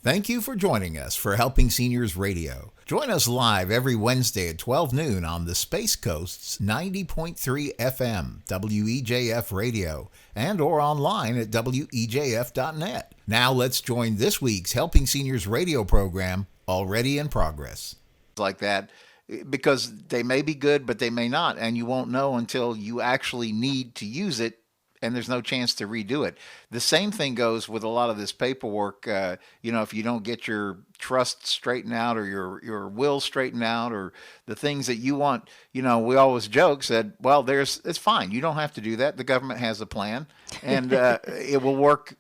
Thank you for joining us for Helping Seniors Radio. Join us live every Wednesday at 12 noon on the Space Coast's 90.3 FM, WEJF Radio, and or online at wejf.net. Now let's join this week's Helping Seniors Radio program, already in progress. Like that, because they may be good, but they may not, and you won't know until you actually need to use it, and there's no chance to redo it. The same thing goes with a lot of this paperwork. If you don't get your trust straightened out or your will straightened out or the things that you want, we always said, well, it's fine. You don't have to do that. The government has a plan, and it will work,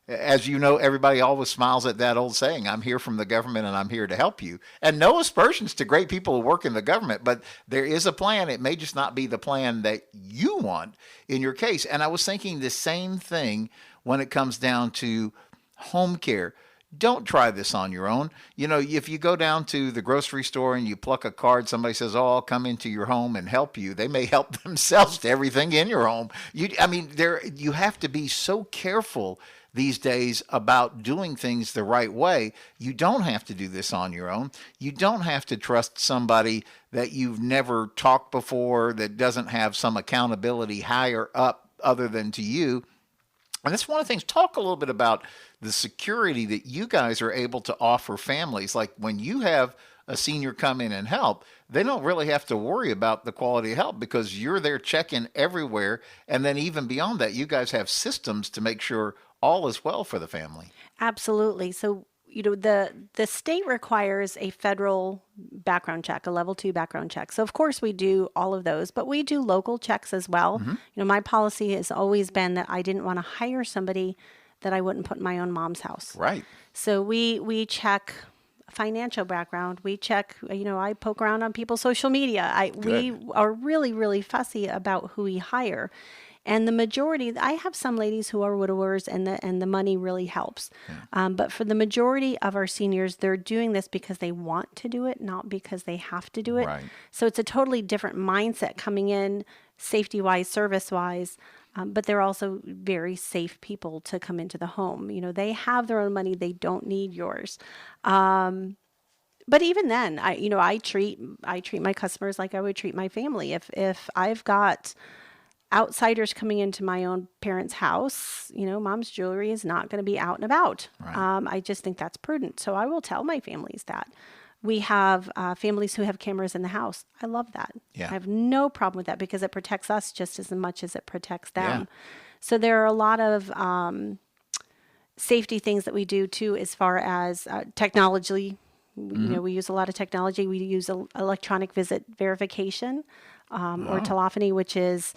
As you know, everybody always smiles at that old saying, I'm here from the government and I'm here to help you. And no aspersions to great people who work in the government, but there is a plan. It may just not be the plan that you want in your case. And I was thinking the same thing when it comes down to home care. Don't try this on your own. If you go down to the grocery store and you pluck a card, somebody says, oh, I'll come into your home and help you. They may help themselves to everything in your home. You have to be so careful these days about doing things the right way. You don't have to do this on your own. You don't have to trust somebody that you've never talked before, that doesn't have some accountability higher up other than to you. And that's one of the things. Talk a little bit about the security that you guys are able to offer families. Like when you have a senior come in and help, they don't really have to worry about the quality of help because you're there checking everywhere. And then even beyond that, you guys have systems to make sure all is well for the family. Absolutely. So, the state requires a federal background check, a level 2 background check. So, of course, we do all of those, but we do local checks as well. Mm-hmm. My policy has always been that I didn't want to hire somebody that I wouldn't put in my own mom's house. Right. So we check financial background. We check, I poke around on people's social media. We are really, really fussy about who we hire. And the majority, I have some ladies who are widowers, and the money really helps. Yeah. But for the majority of our seniors, they're doing this because they want to do it, not because they have to do it. Right. So it's a totally different mindset coming in, safety-wise, service-wise. But they're also very safe people to come into the home. They have their own money; they don't need yours. But even then, I treat my customers like I would treat my family. If I've got outsiders coming into my own parents' house, mom's jewelry is not going to be out and about. Right. I just think that's prudent. So I will tell my families that. We have families who have cameras in the house. I love that. Yeah. I have no problem with that because it protects us just as much as it protects them. Yeah. So there are a lot of safety things that we do too, as far as technology. Mm-hmm. We use a lot of technology. We use electronic visit verification or telephony, which is,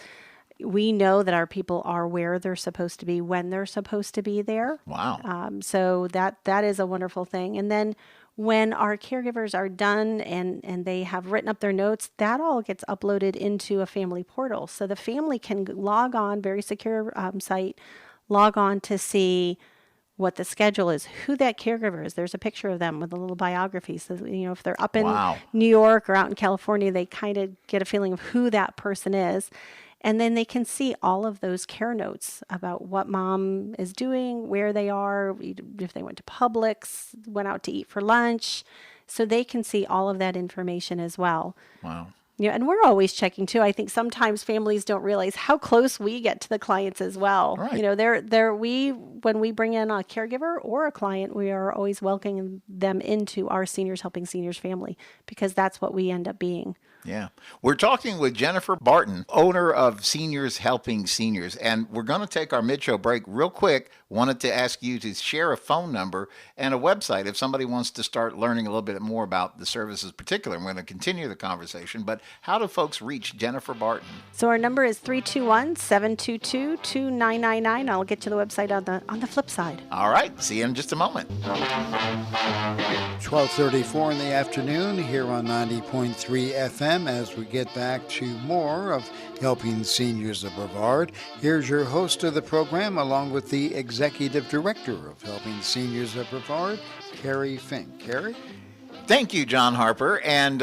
we know that our people are where they're supposed to be when they're supposed to be there. Wow. So that is a wonderful thing. And then when our caregivers are done and they have written up their notes, that all gets uploaded into a family portal. So the family can log on, very secure site, log on to see what the schedule is, who that caregiver is. There's a picture of them with a little biography. So, if they're up in New York or out in California, they kind of get a feeling of who that person is. And then they can see all of those care notes about what mom is doing, where they are, if they went to Publix, went out to eat for lunch. So they can see all of that information as well. Wow. And we're always checking too. I think sometimes families don't realize how close we get to the clients as well. Right. When we bring in a caregiver or a client, we are always welcoming them into our Seniors Helping Seniors family because that's what we end up being. Yeah. We're talking with Jennifer Barton, owner of Seniors Helping Seniors. And we're going to take our mid-show break real quick. Wanted to ask you to share a phone number and a website if somebody wants to start learning a little bit more about the services particular. I'm going to continue the conversation, but how do folks reach Jennifer Barton? So our number is 321-722-2999. I'll get you the website on the flip side. All right. See you in just a moment. 12:34 in the afternoon here on 90.3 FM as we get back to more of Helping Seniors of Brevard. Here's your host of the program along with the Executive Director of Helping Seniors of Brevard, Kerry Fink. Kerry? Thank you, John Harper, and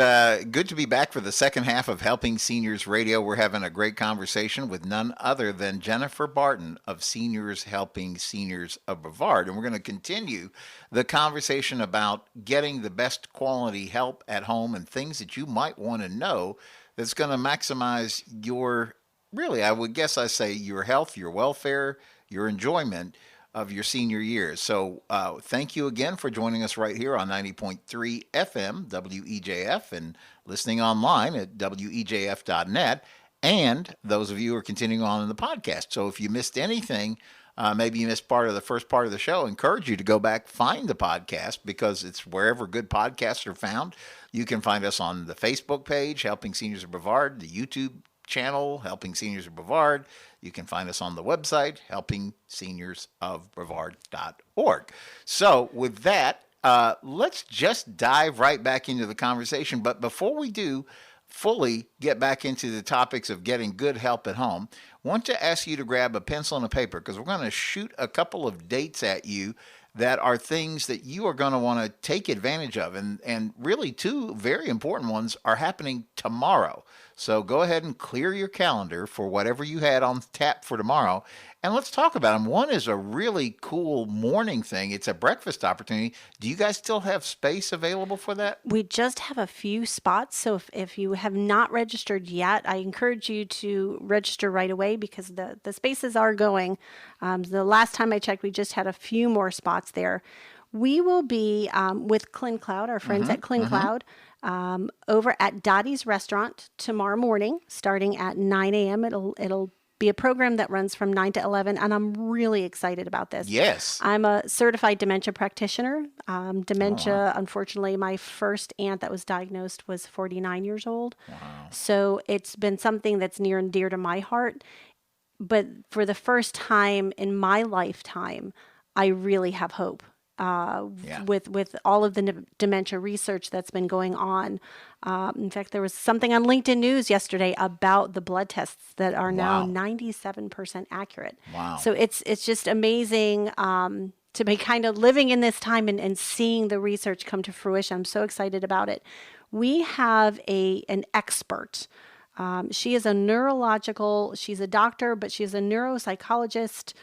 good to be back for the second half of Helping Seniors Radio. We're having a great conversation with none other than Jennifer Barton of Seniors Helping Seniors of Brevard, and we're going to continue the conversation about getting the best quality help at home and things that you might want to know that's going to maximize your, really, I would guess I say your health, your welfare, your enjoyment of your senior years. So thank you again for joining us right here on 90.3 FM, WEJF, and listening online at wejf.net. And those of you who are continuing on in the podcast. So if you missed anything, maybe you missed part of the first part of the show, I encourage you to go back, find the podcast, because it's wherever good podcasts are found. You can find us on the Facebook page, Helping Seniors of Brevard, the YouTube channel, Helping Seniors of Brevard. You can find us on the website, helpingseniors.brevard.org. So with that, let's just dive right back into the conversation. But before we do fully get back into the topics of getting good help at home, I want to ask you to grab a pencil and a paper, because we're going to shoot a couple of dates at you that are things that you are going to want to take advantage of. And really, two very important ones are happening tomorrow. So go ahead and clear your calendar for whatever you had on tap for tomorrow, and let's talk about them. One is a really cool morning thing. It's a breakfast opportunity. Do you guys still have space available for that? We just have a few spots. So if you have not registered yet, I encourage you to register right away, because the spaces are going. The last time I checked, we just had a few more spots there. We will be with ClinCloud, our friends at ClinCloud, over at Dottie's Restaurant tomorrow morning, starting at 9 a.m. It'll be a program that runs from 9 to 11, and I'm really excited about this. Yes. I'm a certified dementia practitioner. Dementia, unfortunately, my first aunt that was diagnosed was 49 years old. Wow. So it's been something that's near and dear to my heart. But for the first time in my lifetime, I really have hope. With all of the dementia research that's been going on. In fact, there was something on LinkedIn News yesterday about the blood tests that are now 97% accurate. Wow. So it's just amazing to be kind of living in this time and seeing the research come to fruition. I'm so excited about it. We have an expert. She is she's a doctor, but she's a neuropsychologist,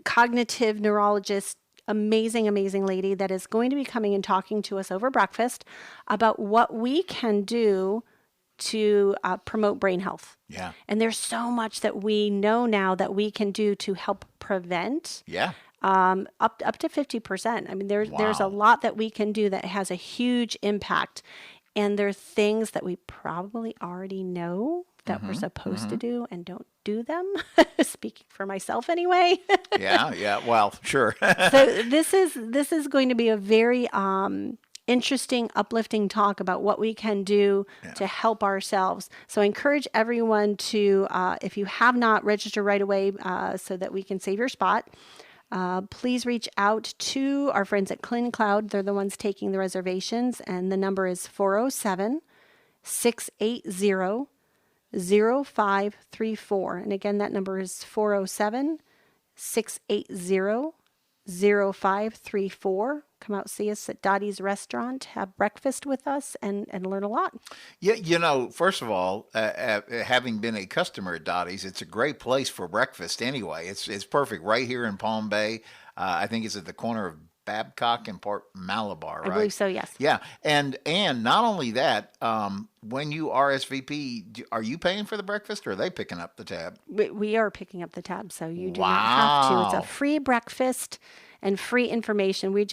cognitive neurologist, amazing lady that is going to be coming and talking to us over breakfast about what we can do to promote brain health. Yeah. And there's so much that we know now that we can do to help prevent. Yeah. Up to 50%. I mean, there's a lot that we can do that has a huge impact. And there are things that we probably already know that we're supposed to do and don't do them. Speaking for myself anyway. Yeah. Well, sure. So this is going to be a very interesting, uplifting talk about what we can do to help ourselves. So I encourage everyone to, if you have not, register right away so that we can save your spot. Please reach out to our friends at ClinCloud. They're the ones taking the reservations, and the number is 407-680-0534. And again, that number is 407-680-0534. Come out, see us at Dottie's Restaurant, have breakfast with us, and learn a lot. Yeah, first of all, having been a customer at Dottie's, it's a great place for breakfast anyway. It's perfect right here in Palm Bay. I think it's at the corner of Babcock and Port Malabar, right? I believe so, yes. Yeah, and not only that, when you RSVP, are you paying for the breakfast, or are they picking up the tab? We are picking up the tab, so you do not have to. It's a free breakfast and free information. We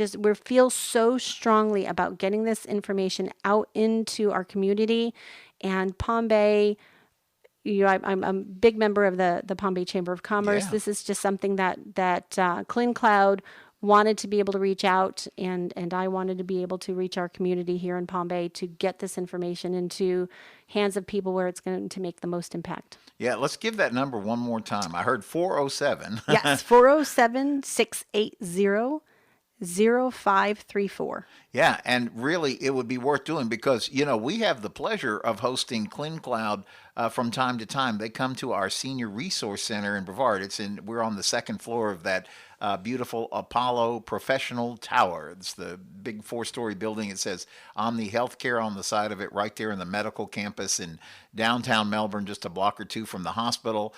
feel so strongly about getting this information out into our community. And Palm Bay, I'm a big member of the Palm Bay Chamber of Commerce. Yeah. This is just something that ClinCloud wanted to be able to reach out, and I wanted to be able to reach our community here in Palm Bay to get this information into hands of people where it's going to make the most impact. Yeah, let's give that number one more time. I heard 407. Yes, 407-680-0534. 0534. Yeah, and really it would be worth doing because, we have the pleasure of hosting ClinCloud from time to time. They come to our Senior Resource Center in Brevard. We're on the second floor of that beautiful Apollo Professional Tower. It's the big 4-story building. It says Omni Healthcare on the side of it, right there in the medical campus in downtown Melbourne, just a block or two from the hospital.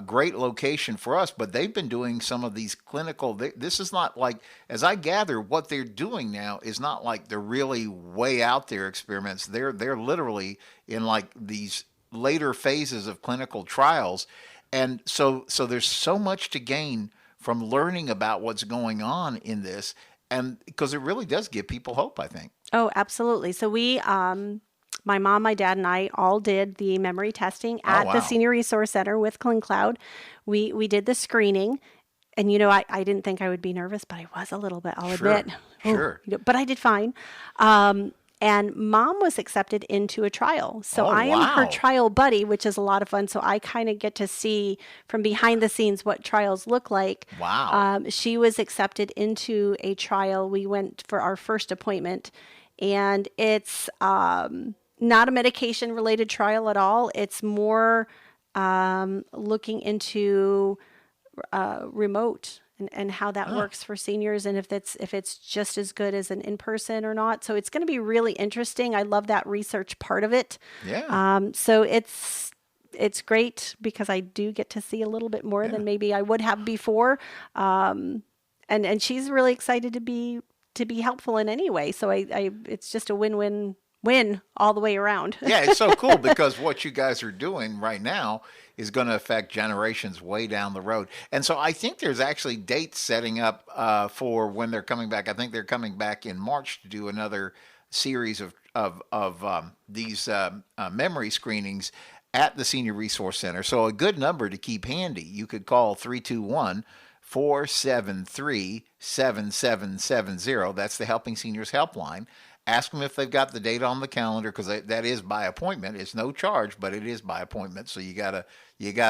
Great location for us, but they've been doing some of these clinical. This is not like, as I gather, what they're doing now is not like the really way out there experiments. They're literally in like these later phases of clinical trials, and so there's so much to gain from learning about what's going on in this, and because it really does give people hope, I think. Oh, absolutely. So we my mom, my dad, and I all did the memory testing at the Senior Resource Center with ClinCloud. We did the screening, and I didn't think I would be nervous, but I was a little bit, I'll admit. Sure. But I did fine. And Mom was accepted into a trial. So I am her trial buddy, which is a lot of fun. So I kind of get to see from behind the scenes what trials look like. Wow. She was accepted into a trial. We went for our first appointment, and it's not a medication-related trial at all. It's more looking into remote and how that works for seniors, and if it's just as good as an in-person or not. So it's going to be really interesting. I love that research part of it. Yeah. So it's great because I do get to see a little bit more than maybe I would have before. And she's really excited to be helpful in any way. So it's just a win all the way around. Yeah, it's so cool because what you guys are doing right now is going to affect generations way down the road. And so I think there's actually dates setting up for when they're coming back. I think they're coming back in March to do another series of these memory screenings at the Senior Resource Center. So a good number to keep handy. You could call 321-473-7770. That's the Helping Seniors Helpline. Ask them if they've got the date on the calendar, because that is by appointment. It's no charge, but it is by appointment. So you gotta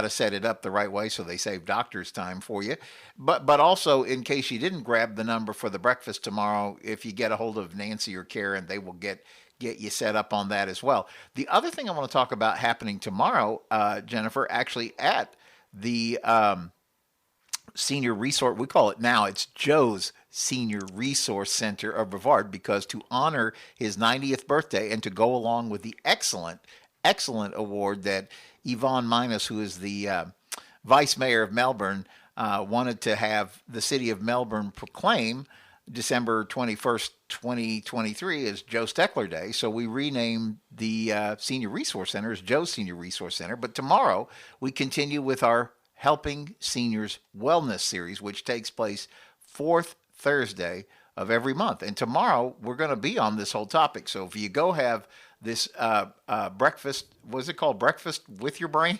set it up the right way so they save doctor's time for you. But also, in case you didn't grab the number for the breakfast tomorrow, if you get a hold of Nancy or Karen, they will get you set up on that as well. The other thing I want to talk about happening tomorrow, Jennifer, actually at the Senior Resource, we call it now, it's Joe's Senior Resource Center of Brevard, because to honor his 90th birthday and to go along with the excellent award that Yvonne Minus, who is the Vice Mayor of Melbourne, wanted to have the City of Melbourne proclaim December 21st, 2023 as Joe Steckler Day. So we renamed the Senior Resource Center as Joe's Senior Resource Center. But tomorrow we continue with our Helping Seniors Wellness Series, which takes place fourth Thursday of every month. And tomorrow we're going to be on this whole topic. So if you go have this breakfast, what is it called? Breakfast with your brain?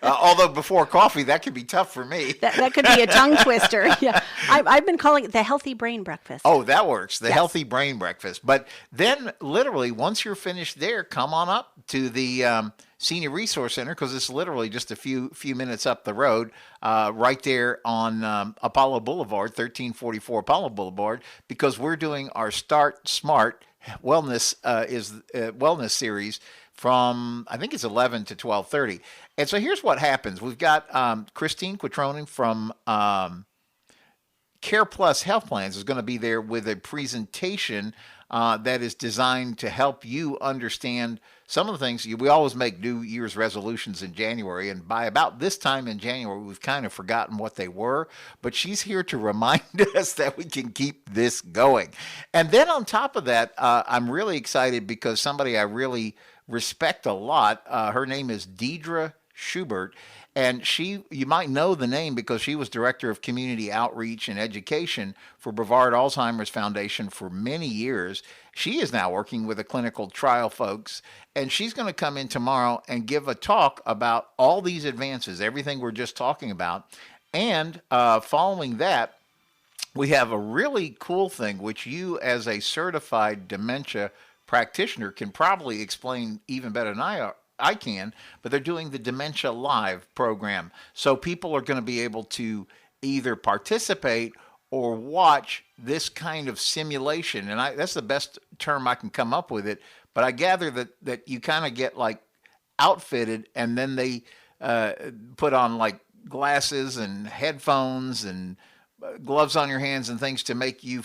Although before coffee, that could be tough for me. That could be a tongue twister. Yeah, I've been calling it the healthy brain breakfast. Oh, that works. The healthy brain breakfast. But then literally once you're finished there, come on up to the Senior Resource Center, because it's literally just a few minutes up the road, right there on Apollo Boulevard, 1344 Apollo Boulevard, because we're doing our Start Smart Wellness wellness series from, I think it's 11 to 12:30. And so here's what happens. We've got Christine Quattrone from Care Plus Health Plans is going to be there with a presentation that is designed to help you understand some of the things. We always make New Year's resolutions in January, and by about this time in January, we've kind of forgotten what they were, but she's here to remind us that we can keep this going. And then on top of that, I'm really excited because somebody I really respect a lot, her name is Deidre Schubert, and you might know the name because she was Director of Community Outreach and Education for Brevard Alzheimer's Foundation for many years. She is now working with the clinical trial folks, and she's going to come in tomorrow and give a talk about all these advances, everything we're just talking about. And following that, we have a really cool thing, which you as a certified dementia practitioner can probably explain even better than I can, but they're doing the Dementia Live program. So people are going to be able to either participate or watch this kind of simulation. And that's the best term I can come up with it. But I gather that you kind of get like outfitted, and then they put on like glasses and headphones and gloves on your hands and things to make you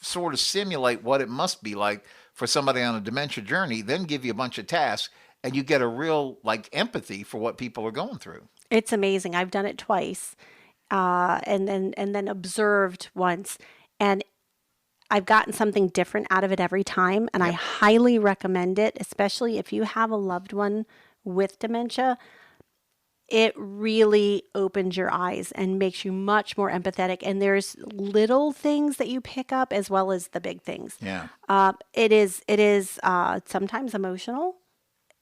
sort of simulate what it must be like for somebody on a dementia journey, then give you a bunch of tasks, and you get a real like empathy for what people are going through. It's amazing. I've done it twice, and then observed once, and I've gotten something different out of it every time, and I highly recommend it, especially if you have a loved one with dementia. It really opens your eyes and makes you much more empathetic. And there's little things that you pick up as well as the big things. Yeah. It is sometimes emotional,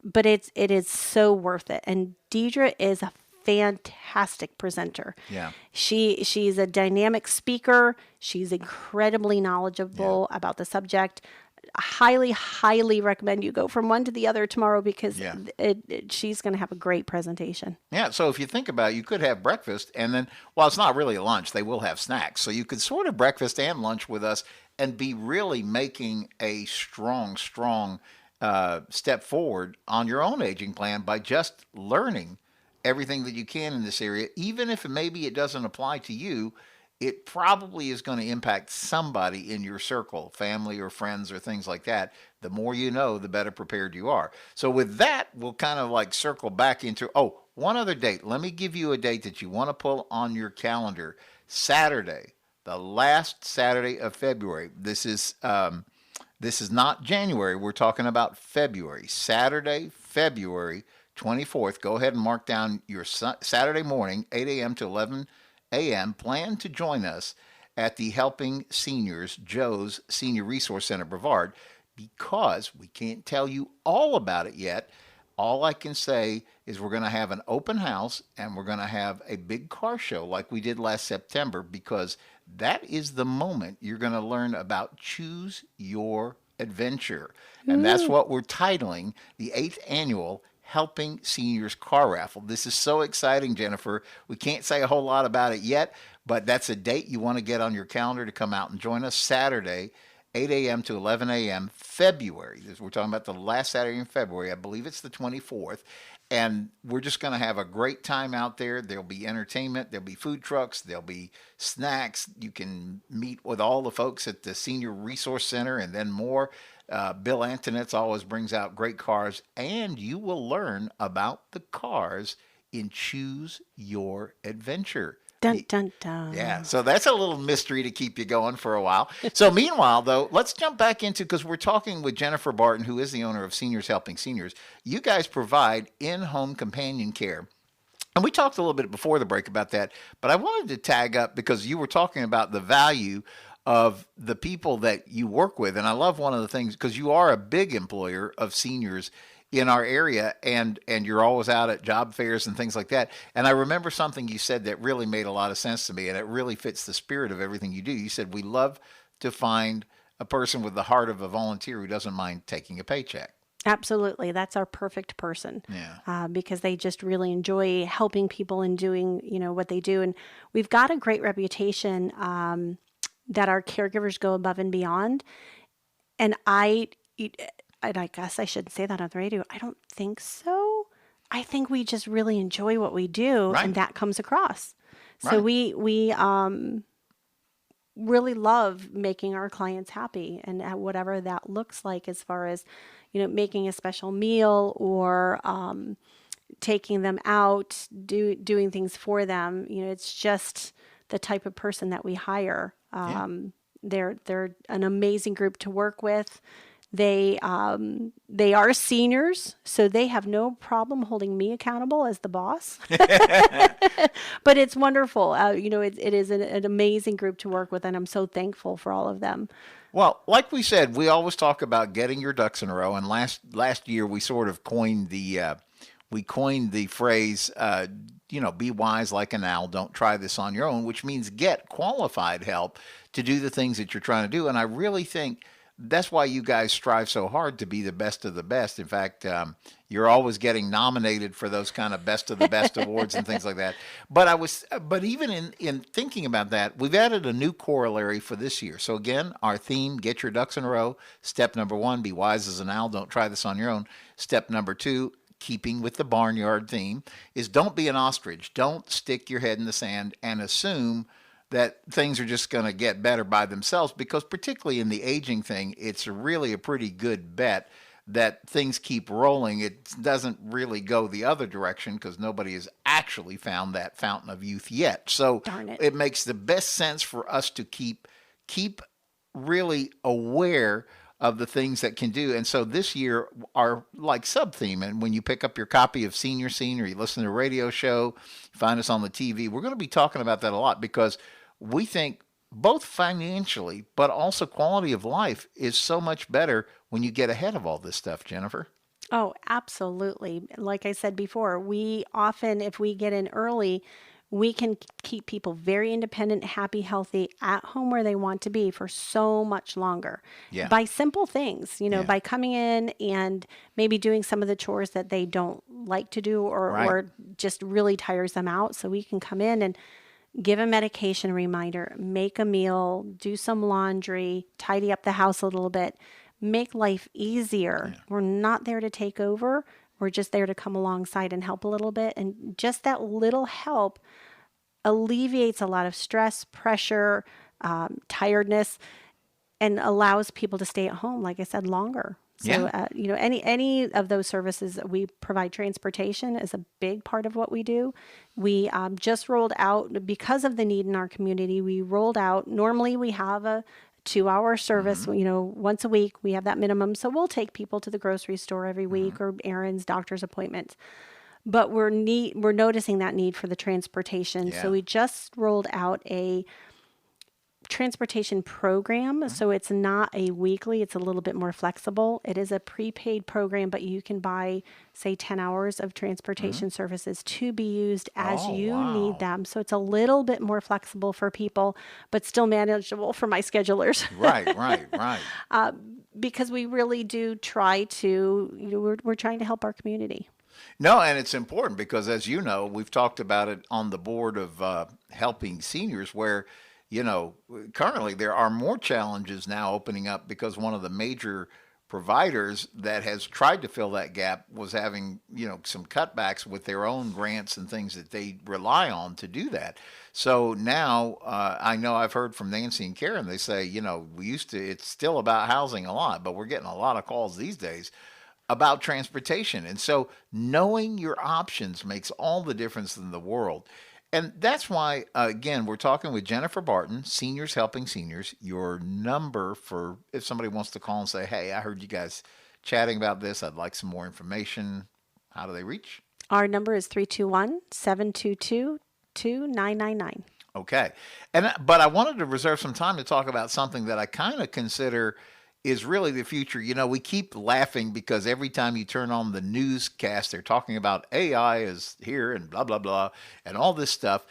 but it is so worth it. And Deidre is a fantastic presenter. Yeah. She's a dynamic speaker. She's incredibly knowledgeable about the subject. Highly, highly recommend you go from one to the other tomorrow, because she's going to have a great presentation. Yeah, so if you think about it, you could have breakfast, and then, well, it's not really a lunch. They will have snacks. So you could sort of breakfast and lunch with us and be really making a strong step forward on your own aging plan by just learning everything that you can in this area. Even if maybe it doesn't apply to you, it probably is going to impact somebody in your circle, family or friends or things like that. The more you know, the better prepared you are. So with that, we'll kind of like circle back into, one other date. Let me give you a date that you want to pull on your calendar. Saturday, the last Saturday of February. This is not January. We're talking about February. Saturday, February 24th. Go ahead and mark down your Saturday morning, 8 a.m. to 11 a.m. Plan to join us at the Helping Seniors Joe's Senior Resource Center, Brevard, because we can't tell you all about it yet. All I can say is we're going to have an open house, and we're going to have a big car show like we did last September, because that is the moment you're going to learn about Choose Your Adventure. And that's what we're titling the 8th annual Helping Seniors Car Raffle. This is so exciting, Jennifer. We can't say a whole lot about it yet, but that's a date you want to get on your calendar to come out and join us. Saturday, 8 a.m. to 11 a.m., February. We're talking about the last Saturday in February. I believe it's the 24th. And we're just going to have a great time out there. There'll be entertainment. There'll be food trucks. There'll be snacks. You can meet with all the folks at the Senior Resource Center and then more. Bill Antonetz always brings out great cars, and you will learn about the cars in Choose Your Adventure. Dun, dun, dun. Yeah, so that's a little mystery to keep you going for a while. So meanwhile, though, let's jump back into, because we're talking with Jennifer Barton, who is the owner of Seniors Helping Seniors. You guys provide in-home companion care. And we talked a little bit before the break about that, but I wanted to tag up because you were talking about the value of the people that you work with. And I love one of the things, because you are a big employer of seniors in our area, and you're always out at job fairs and things like that. And I remember something you said that really made a lot of sense to me, and it really fits the spirit of everything you do. You said, we love to find a person with the heart of a volunteer who doesn't mind taking a paycheck. Absolutely. That's our perfect person. Yeah. Because they just really enjoy helping people and doing, what they do. And we've got a great reputation that our caregivers go above and beyond. And I guess I shouldn't say that on the radio. I don't think so. I think we just really enjoy what we do, right. And that comes across. Right. So we really love making our clients happy, and whatever that looks like, as far as, making a special meal or taking them out, doing things for them. It's just the type of person that we hire. They're an amazing group to work with. They are seniors, so they have no problem holding me accountable as the boss. But it's wonderful. It is an amazing group to work with, and I'm so thankful for all of them. Well, like we said, we always talk about getting your ducks in a row. And last year we sort of coined the phrase, be wise like an owl. Don't try this on your own, which means get qualified help to do the things that you're trying to do. And I really think that's why you guys strive so hard to be the best of the best. In fact, you're always getting nominated for those kind of best of the best awards and things like that. But even in thinking about that, we've added a new corollary for this year. So again, our theme: get your ducks in a row. Step number 1: be wise as an owl. Don't try this on your own. Step number 2, keeping with the barnyard theme, is don't be an ostrich. Don't stick your head in the sand and assume that things are just going to get better by themselves, because particularly in the aging thing, it's really a pretty good bet that things keep rolling. It doesn't really go the other direction because nobody has actually found that fountain of youth yet. So it makes the best sense for us to keep really aware of the things that can do. And so this year, our like sub-theme, and when you pick up your copy of Senior Scene or you listen to a radio show, find us on the TV, we're going to be talking about that a lot, because we think both financially, but also quality of life is so much better when you get ahead of all this stuff, Jennifer. Oh, absolutely. Like I said before, we often, if we get in early, we can keep people very independent, happy, healthy, at home where they want to be for so much longer. Yeah. By simple things, by coming in and maybe doing some of the chores that they don't like to do or just really tires them out. So we can come in and give a medication reminder, make a meal, do some laundry, tidy up the house a little bit, make life easier. Yeah. We're not there to take over. We're just there to come alongside and help a little bit. And just that little help alleviates a lot of stress, pressure, tiredness, and allows people to stay at home, like I said, longer. So, any of those services that we provide, transportation is a big part of what we do. We just rolled out, because of the need in our community, normally we have a 2-hour service, once a week. We have that minimum. So we'll take people to the grocery store every week or errands, doctor's appointments. But we're noticing that need for the transportation. Yeah. So we just rolled out a transportation program. So it's not a weekly, it's a little bit more flexible. It is a prepaid program, but you can buy, say, 10 hours of transportation services to be used as you need them. So it's a little bit more flexible for people, but still manageable for my schedulers. Right. Because we really do try to, we're trying to help our community. No, and it's important because, as you know, we've talked about it on the board of helping seniors, where currently there are more challenges now opening up because one of the major providers that has tried to fill that gap was having, some cutbacks with their own grants and things that they rely on to do that. So now I know I've heard from Nancy and Karen, they say, it's still about housing a lot, but we're getting a lot of calls these days about transportation. And so knowing your options makes all the difference in the world. And that's why, again, we're talking with Jennifer Barton, Seniors Helping Seniors. Your number for if somebody wants to call and say, hey, I heard you guys chatting about this, I'd like some more information. How do they reach? Our number is 321-722-2999. Okay. But I wanted to reserve some time to talk about something that I kind of consider is really the future. We keep laughing because every time you turn on the newscast, they're talking about AI is here and blah, blah, blah, and all this stuff.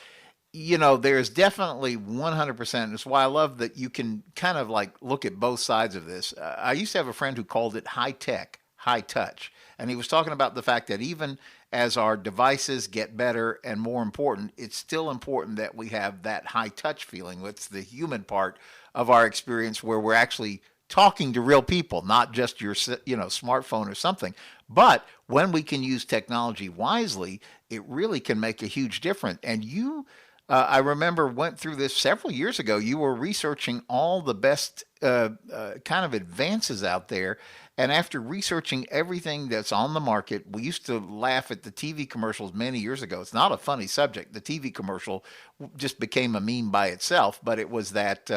There's definitely 100%. That's why I love that you can kind of like look at both sides of this. I used to have a friend who called it high tech, high touch. And he was talking about the fact that even as our devices get better and more important, it's still important that we have that high touch feeling. It's the human part of our experience where we're actually talking to real people, not just your smartphone or something. But when we can use technology wisely, it really can make a huge difference. And you, I remember, went through this several years ago. You were researching all the best kind of advances out there. And after researching everything that's on the market, we used to laugh at the TV commercials many years ago. It's not a funny subject. The TV commercial just became a meme by itself, but it was that,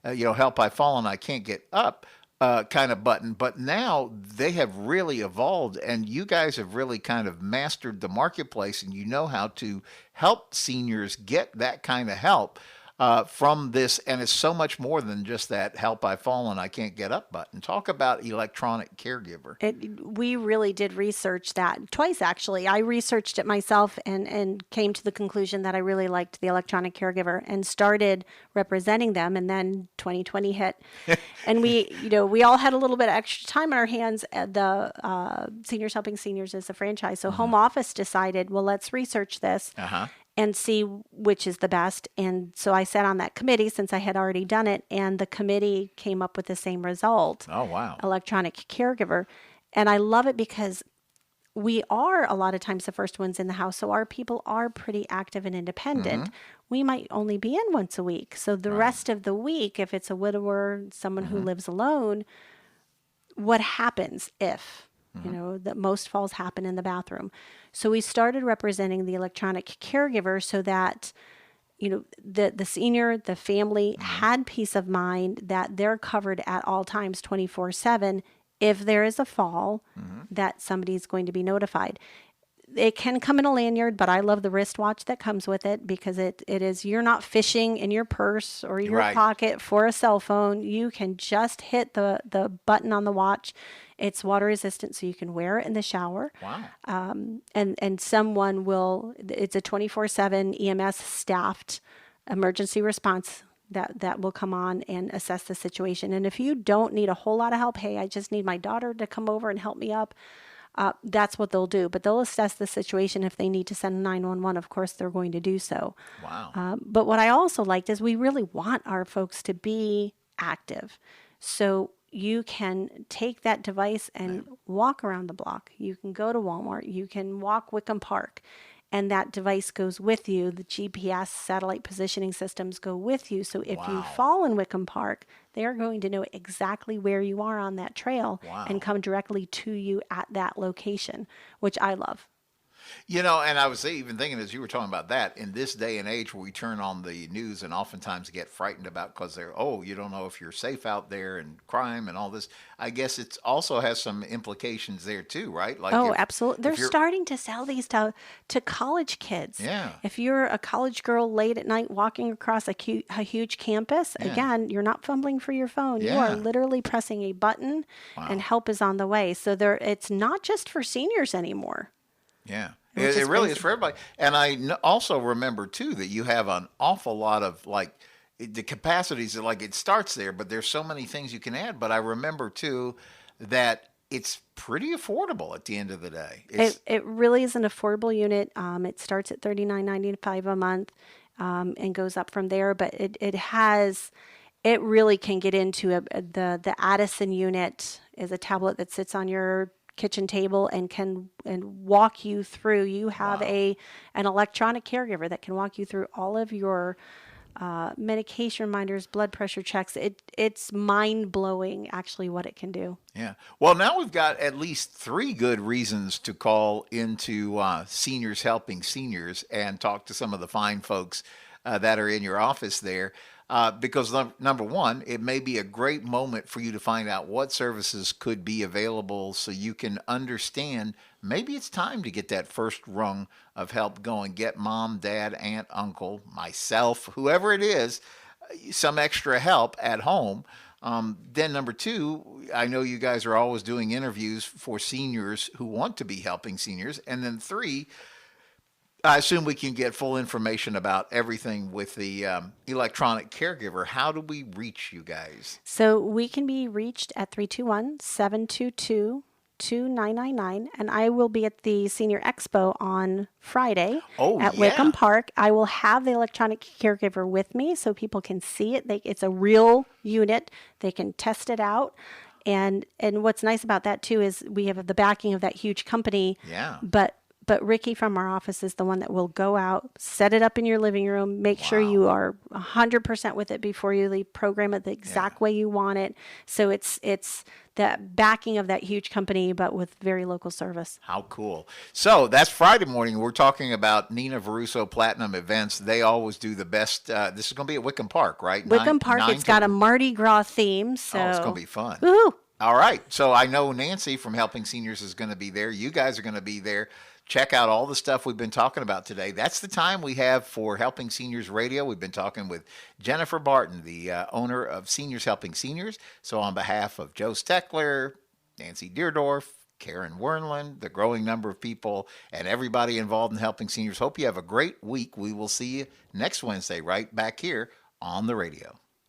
help, I've fallen, I can't get up kind of button. But now they have really evolved, and you guys have really kind of mastered the marketplace, and you know how to help seniors get that kind of help. from this, and it's so much more than just that help I've fallen, I can't get up button. Talk about electronic caregiver. We really did research that twice, actually. I researched it myself and came to the conclusion that I really liked the electronic caregiver and started representing them. And then 2020 hit, and we all had a little bit of extra time on our hands. The Seniors Helping Seniors is a franchise, so home office decided, well, let's research this. And see which is the best. And so I sat on that committee since I had already done it, and the committee came up with the same result. Oh, wow. Electronic caregiver. And I love it because we are a lot of times the first ones in the house. So our people are pretty active and independent. We might only be in once a week. So the rest of the week, if it's a widower, someone who lives alone, what happens if, that most falls happen in the bathroom. So we started representing the electronic caregiver so that, the senior, the family had peace of mind that they're covered at all times 24/7. If there is a fall, that somebody's going to be notified. It can come in a lanyard, but I love the wristwatch that comes with it because it is, you're not fishing in your purse or your pocket for a cell phone. You can just hit the button on the watch. It's water resistant, so you can wear it in the shower. Wow. And someone will, it's a 24/7 EMS staffed emergency response that will come on and assess the situation. And if you don't need a whole lot of help, hey, I just need my daughter to come over and help me up. That's what they'll do. But they'll assess the situation. If they need to send 911, of course, they're going to do so. Wow. But what I also liked is we really want our folks to be active. So you can take that device and walk around the block. You can go to Walmart. You can walk Wickham Park. And that device goes with you. The GPS satellite positioning systems go with you. So if you fall in Wickham Park, they are going to know exactly where you are on that trail and come directly to you at that location, which I love. And I was even thinking as you were talking about that, in this day and age where we turn on the news and oftentimes get frightened about because you don't know if you're safe out there and crime and all this. I guess it also has some implications there too, right? Like absolutely. They're starting to sell these to college kids. Yeah. If you're a college girl late at night walking across a huge campus, again, you're not fumbling for your phone. You are literally pressing a button and help is on the way. So it's not just for seniors anymore. Yeah. It really is for everybody. And I also remember, too, that you have an awful lot of, the capacities, it starts there, but there's so many things you can add. But I remember, too, that it's pretty affordable at the end of the day. It really is an affordable unit. It starts at $39.95 a month and goes up from there. But it really can get into the Addison unit is a tablet that sits on your kitchen table and can walk you through. You have an electronic caregiver that can walk you through all of your medication reminders, blood pressure checks. It's mind-blowing actually what it can do. Yeah. Well, now we've got at least 3 good reasons to call into Seniors Helping Seniors and talk to some of the fine folks that are in your office there. Because number one, it may be a great moment for you to find out what services could be available so you can understand maybe it's time to get that first rung of help going. Get mom, dad, aunt, uncle, myself, whoever it is, some extra help at home. Then number 2, I know you guys are always doing interviews for seniors who want to be helping seniors. And then 3, I assume we can get full information about everything with the electronic caregiver. How do we reach you guys? So we can be reached at 321-722-2999. And I will be at the Senior Expo on Friday at Wickham Park. I will have the electronic caregiver with me so people can see it. It's a real unit. They can test it out. And what's nice about that, too, is we have the backing of that huge company. Yeah. But Ricky from our office is the one that will go out, set it up in your living room, make sure you are 100% with it before you leave, program it the exact way you want it. So it's that backing of that huge company, but with very local service. How cool. So that's Friday morning. We're talking about Nina Varuso Platinum Events. They always do the best. This is going to be at Wickham Park, right? Wickham Park. It's got a Mardi Gras theme. So it's going to be fun. Woo-hoo. All right. So I know Nancy from Helping Seniors is going to be there. You guys are going to be there. Check out all the stuff we've been talking about today. That's the time we have for Helping Seniors Radio. We've been talking with Jennifer Barton, the owner of Seniors Helping Seniors. So on behalf of Joe Steckler, Nancy Deerdorf, Karen Wernland, the growing number of people, and everybody involved in Helping Seniors, hope you have a great week. We will see you next Wednesday right back here on the radio.